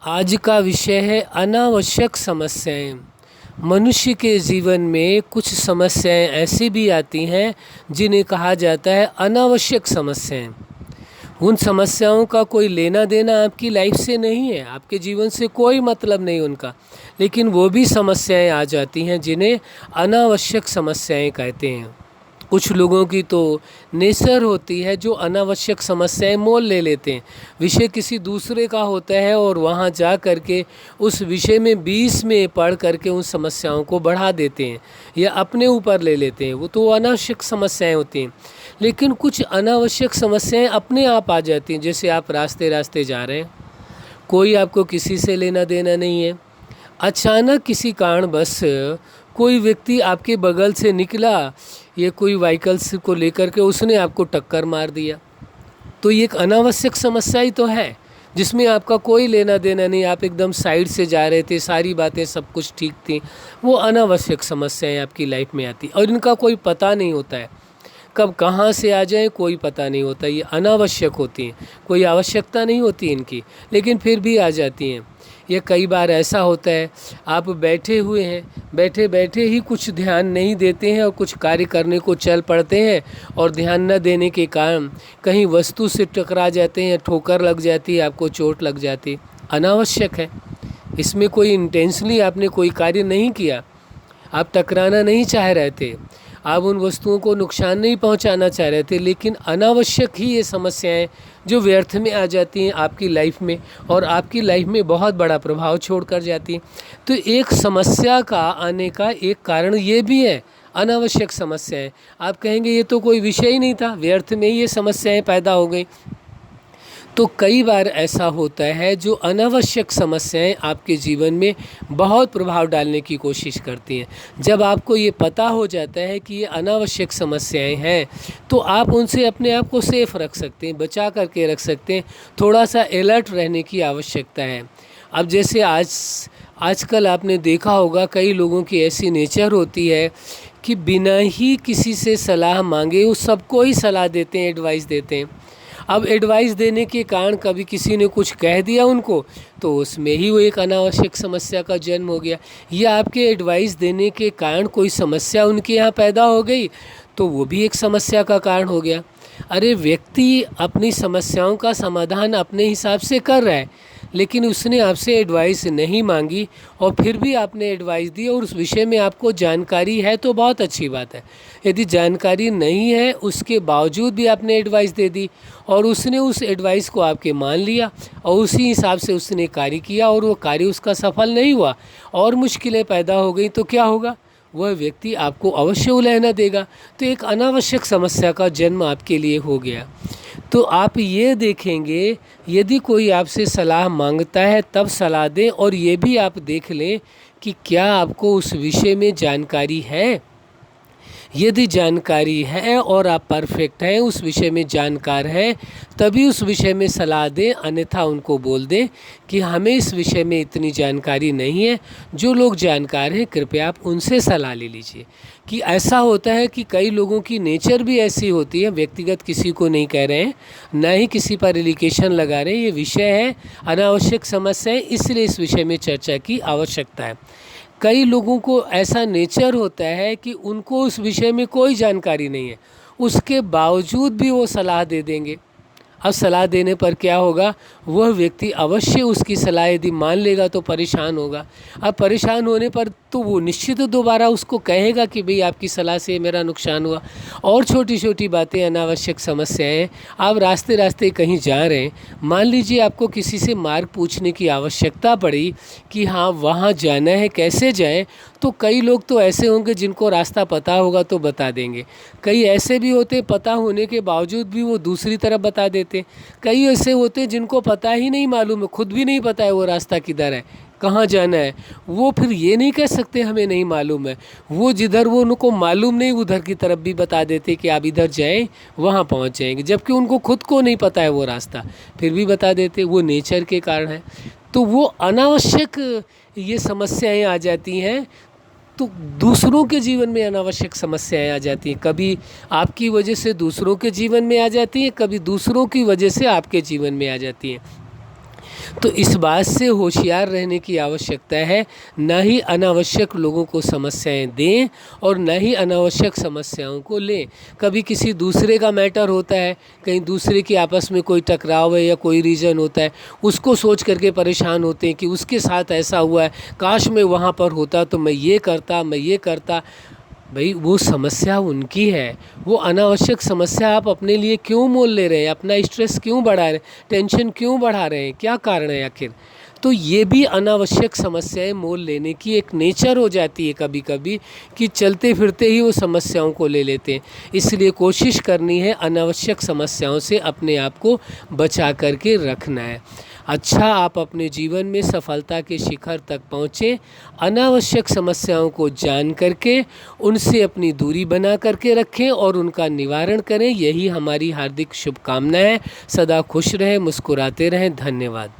आज का विषय है अनावश्यक समस्याएं। मनुष्य के जीवन में कुछ समस्याएं ऐसी भी आती हैं जिन्हें कहा जाता है अनावश्यक समस्याएं। उन समस्याओं का कोई लेना देना आपकी लाइफ से नहीं है, आपके जीवन से कोई मतलब नहीं उनका, लेकिन वो भी समस्याएं आ जाती हैं जिन्हें अनावश्यक समस्याएं कहते हैं। कुछ लोगों की तो नेचर होती है जो अनावश्यक समस्याएं मोल ले लेते हैं। विषय किसी दूसरे का होता है और वहाँ जा कर के उस विषय में 20 में पढ़ करके उन समस्याओं को बढ़ा देते हैं या अपने ऊपर ले लेते हैं। वो तो अनावश्यक समस्याएं होती हैं। लेकिन कुछ अनावश्यक समस्याएं अपने आप आ जाती हैं। जैसे आप रास्ते रास्ते जा रहे हैं, कोई आपको किसी से लेना देना नहीं है, अचानक किसी कारणवश कोई व्यक्ति आपके बगल से निकला, ये कोई व्हीकल्स को लेकर के उसने आपको टक्कर मार दिया, तो ये एक अनावश्यक समस्या ही तो है जिसमें आपका कोई लेना देना नहीं। आप एकदम साइड से जा रहे थे, सारी बातें सब कुछ ठीक थी। वो अनावश्यक समस्याएं आपकी लाइफ में आती और इनका कोई पता नहीं होता है, कब कहाँ से आ जाए कोई पता नहीं होता। ये अनावश्यक होती हैं, कोई आवश्यकता नहीं होती इनकी, लेकिन फिर भी आ जाती हैं। ये कई बार ऐसा होता है, आप बैठे हुए हैं, बैठे बैठे ही कुछ ध्यान नहीं देते हैं और कुछ कार्य करने को चल पड़ते हैं और ध्यान न देने के कारण कहीं वस्तु से टकरा जाते हैं, ठोकर लग जाती है, आपको चोट लग जाती। अनावश्यक है, इसमें कोई इंटेंशनली आपने कोई कार्य नहीं किया, आप टकराना नहीं चाह रहे थे, आप उन वस्तुओं को नुकसान नहीं पहुंचाना चाह रहे थे, लेकिन अनावश्यक ही ये समस्याएं जो व्यर्थ में आ जाती हैं आपकी लाइफ में और आपकी लाइफ में बहुत बड़ा प्रभाव छोड़ कर जाती हैं। तो एक समस्या का आने का एक कारण ये भी है, अनावश्यक समस्याएं। आप कहेंगे ये तो कोई विषय ही नहीं था, व्यर्थ में ही ये समस्याएं पैदा हो गई। तो कई बार ऐसा होता है जो अनावश्यक समस्याएं आपके जीवन में बहुत प्रभाव डालने की कोशिश करती हैं। जब आपको ये पता हो जाता है कि ये अनावश्यक समस्याएं हैं तो आप उनसे अपने आप को सेफ रख सकते हैं, बचा करके रख सकते हैं। थोड़ा सा अलर्ट रहने की आवश्यकता है। अब जैसे आजकल आपने देखा होगा, कई लोगों की ऐसी नेचर होती है कि बिना ही किसी से सलाह मांगे वो सबको ही सलाह देते हैं, एडवाइस देते हैं। अब एडवाइस देने के कारण कभी किसी ने कुछ कह दिया उनको, तो उसमें ही वो एक अनावश्यक समस्या का जन्म हो गया। या आपके एडवाइस देने के कारण कोई समस्या उनके यहाँ पैदा हो गई, तो वो भी एक समस्या का कारण हो गया। अरे व्यक्ति अपनी समस्याओं का समाधान अपने हिसाब से कर रहा है, लेकिन उसने आपसे एडवाइस नहीं मांगी और फिर भी आपने एडवाइस दी और उस विषय में आपको जानकारी है तो बहुत अच्छी बात है। यदि जानकारी नहीं है उसके बावजूद भी आपने एडवाइस दे दी और उसने उस एडवाइस को आपके मान लिया और उसी हिसाब से उसने कार्य किया और वो कार्य उसका सफल नहीं हुआ और मुश्किलें पैदा हो गई, तो क्या होगा? वह व्यक्ति आपको अवश्य उलझना देगा। तो एक अनावश्यक समस्या का जन्म आपके लिए हो गया। तो आप ये देखेंगे, यदि कोई आपसे सलाह मांगता है तब सलाह दें और ये भी आप देख लें कि क्या आपको उस विषय में जानकारी है। यदि जानकारी है और आप परफेक्ट हैं, उस विषय में जानकार हैं, तभी उस विषय में सलाह दें, अन्यथा उनको बोल दें कि हमें इस विषय में इतनी जानकारी नहीं है। जो लोग जानकार हैं कृपया आप उनसे सलाह ले लीजिए। कि ऐसा होता है कि कई लोगों की नेचर भी ऐसी होती है, व्यक्तिगत किसी को नहीं कह रहे हैं, ना ही किसी पर एलिगेशन लगा रहे हैं, ये विषय है अनावश्यक समस्या है, इसलिए इस विषय में चर्चा की आवश्यकता है। कई लोगों को ऐसा नेचर होता है कि उनको उस विषय में कोई जानकारी नहीं है, उसके बावजूद भी वो सलाह दे देंगे। अब सलाह देने पर क्या होगा? वह व्यक्ति अवश्य उसकी सलाह यदि मान लेगा तो परेशान होगा। अब परेशान होने पर तो वो निश्चित दोबारा उसको कहेगा कि भाई आपकी सलाह से मेरा नुकसान हुआ। और छोटी छोटी बातें, अनावश्यक समस्याएं, आप रास्ते रास्ते कहीं जा रहे हैं, मान लीजिए आपको किसी से मार्ग पूछने की आवश्यकता पड़ी कि हाँ वहाँ जाना है, कैसे जाएं, तो कई लोग तो ऐसे होंगे जिनको रास्ता पता होगा तो बता देंगे। कई ऐसे भी होते पता होने के बावजूद भी वो दूसरी तरफ बता देते। कई ऐसे होते जिनको पता ही नहीं मालूम है, खुद भी नहीं पता है वो रास्ता किधर है, कहाँ जाना है। वो फिर ये नहीं कह सकते हमें नहीं मालूम है, वो जिधर वो उनको मालूम नहीं उधर की तरफ भी बता देते कि आप इधर जाएं, वहाँ पहुँच जाएंगे, जबकि उनको खुद को नहीं पता है वो रास्ता, फिर भी बता देते। वो नेचर के कारण है। तो वो अनावश्यक ये समस्याएं आ जाती हैं। तो दूसरों के जीवन में अनावश्यक समस्याएं आ जाती हैं, कभी आपकी वजह से दूसरों के जीवन में आ जाती हैं, कभी दूसरों की वजह से आपके जीवन में आ जाती हैं। तो इस बात से होशियार रहने की आवश्यकता है, न ही अनावश्यक लोगों को समस्याएं दें और न ही अनावश्यक समस्याओं को लें। कभी किसी दूसरे का मैटर होता है, कहीं दूसरे की आपस में कोई टकराव है या कोई रीज़न होता है, उसको सोच करके परेशान होते हैं कि उसके साथ ऐसा हुआ है, काश मैं वहाँ पर होता तो मैं ये करता। भाई वो समस्या उनकी है, वो अनावश्यक समस्या आप अपने लिए क्यों मोल ले रहे हैं, अपना स्ट्रेस क्यों बढ़ा रहे हैं, टेंशन क्यों बढ़ा रहे हैं, क्या कारण है आखिर। तो ये भी अनावश्यक समस्याएं मोल लेने की एक नेचर हो जाती है कभी कभी, कि चलते फिरते ही वो समस्याओं को ले लेते हैं। इसलिए कोशिश करनी है अनावश्यक समस्याओं से अपने आप को बचा करके रखना है। अच्छा, आप अपने जीवन में सफलता के शिखर तक पहुँचें, अनावश्यक समस्याओं को जान करके उनसे अपनी दूरी बना करके रखें और उनका निवारण करें। यही हमारी हार्दिक शुभकामनाएं है। सदा खुश रहें, मुस्कुराते रहें। धन्यवाद।